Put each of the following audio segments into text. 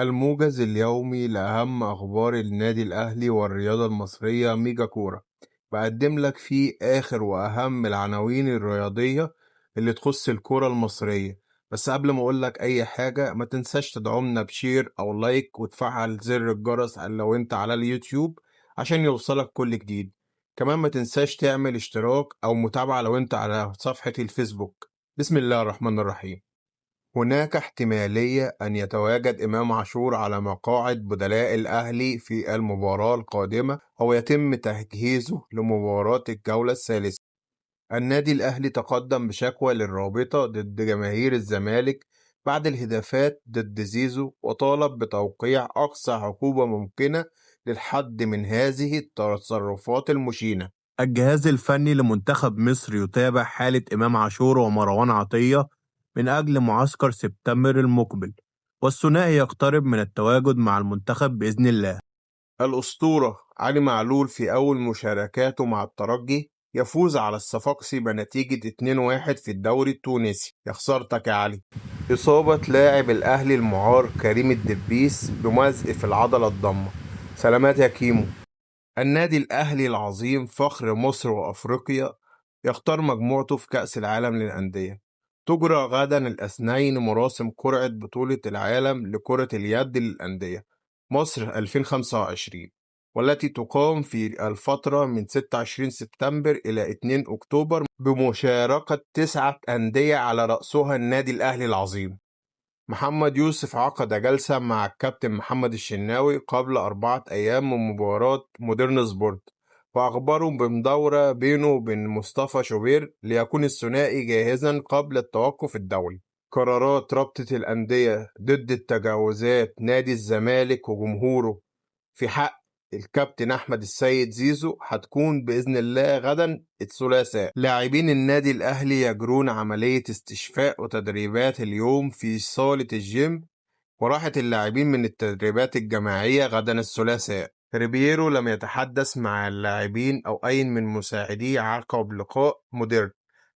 الموجز اليومي لأهم أخبار النادي الأهلي والرياضة المصرية ميجا كورة. بقدم لك فيه آخر وأهم العناوين الرياضية اللي تخص الكورة المصرية. بس قبل ما أقولك أي حاجة ما تنساش تدعمنا بشير أو لايك وتفعل زر الجرس لو أنت على اليوتيوب عشان يوصلك كل جديد. كمان ما تنساش تعمل اشتراك أو متابعة لو أنت على صفحة الفيسبوك. بسم الله الرحمن الرحيم. هناك احتمالية أن يتواجد إمام عاشور على مقاعد بدلاء الأهلي في المباراة القادمة أو يتم تجهيزه لمباراة الجولة الثالثة. النادي الأهلي تقدم بشكوى للرابطة ضد جماهير الزمالك بعد الهتافات ضد زيزو، وطالب بتوقيع أقصى عقوبة ممكنة للحد من هذه التصرفات المشينة. الجهاز الفني لمنتخب مصر يتابع حالة إمام عاشور ومروان عطية من أجل معسكر سبتمبر المقبل، والثنائي يقترب من التواجد مع المنتخب بإذن الله. الأسطورة علي معلول في أول مشاركاته مع الترجي يفوز على الصفاقسي بنتيجة 2-1 في الدوري التونسي. يا خسارتك يا علي. إصابة لاعب الأهلي المعار كريم الدبيس بمزق في العضلة الضمة. سلامات يا كيمو. النادي الأهلي العظيم فخر مصر وأفريقيا يختار مجموعته في كأس العالم للأندية. تجرى غدا الاثنين مراسم قرعة بطولة العالم لكرة اليد للأندية مصر 2025، والتي تقام في الفترة من 26 سبتمبر إلى 2 أكتوبر بمشاركة 9 أندية على رأسها النادي الأهلي العظيم. محمد يوسف عقد جلسة مع الكابتن محمد الشناوي قبل 4 أيام من مباراة مودرن سبورت، وأخبروا بمداورة بينه وبين مصطفى شوبير ليكون الثنائي جاهزا قبل التوقف الدولي. قرارات رابطة الأندية ضد التجاوزات نادي الزمالك وجمهوره في حق الكابتن أحمد السيد زيزو هتكون بإذن الله غدا الثلاثاء. لاعبين النادي الأهلي يجرون عملية استشفاء وتدريبات اليوم في صالة الجيم، وراحة اللاعبين من التدريبات الجماعية غدا الثلاثاء. ريبيرو لم يتحدث مع اللاعبين أو أي من مساعديه عقب لقاء موديرن.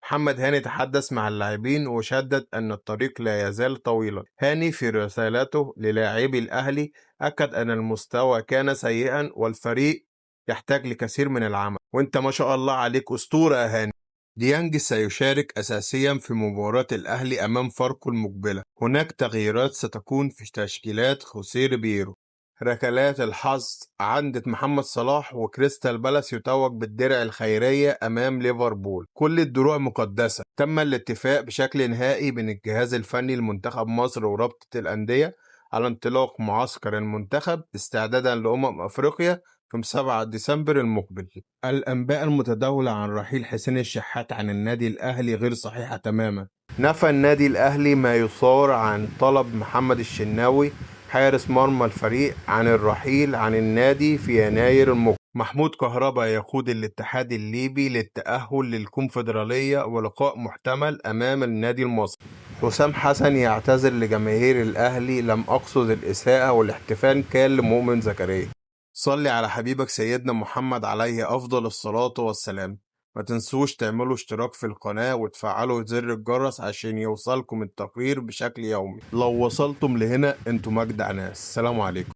محمد هاني تحدث مع اللاعبين وشدد أن الطريق لا يزال طويلا. هاني في رسالته للاعبي الأهلي أكد أن المستوى كان سيئا والفريق يحتاج لكثير من العمل، وانت ما شاء الله عليك أسطورة يا هاني. ديانج سيشارك أساسيا في مباراة الأهلي أمام فاركو المقبلة. هناك تغييرات ستكون في تشكيلات خوسيه ريبيرو. ركلات الحظ عندت محمد صلاح وكريستال بالاس يتوج بالدرع الخيرية أمام ليفربول. كل الدروع مقدسة. تم الاتفاق بشكل نهائي بين الجهاز الفني لمنتخب مصر ورابطة الأندية على انطلاق معسكر المنتخب استعدادا أفريقيا في 7 ديسمبر المقبل. الأنباء المتداولة عن رحيل حسين الشحات عن النادي الأهلي غير صحيحة تماما. نفى النادي الأهلي ما يثار عن طلب محمد الشناوي حارس مرمى الفريق عن الرحيل عن النادي في يناير المقبل. محمود كهربا يقود الاتحاد الليبي للتأهل للكونفدرالية ولقاء محتمل أمام النادي المصري. حسام حسن يعتذر لجماهير الأهلي، لم أقصد الإساءة والاحتفال كان لمؤمن زكريا. صلي على حبيبك سيدنا محمد عليه أفضل الصلاة والسلام. ما تنسوش تعملوا اشتراك في القناة وتفعلوا زر الجرس عشان يوصلكم التقرير بشكل يومي. لو وصلتم لهنا انتم مجدع ناس. سلام عليكم.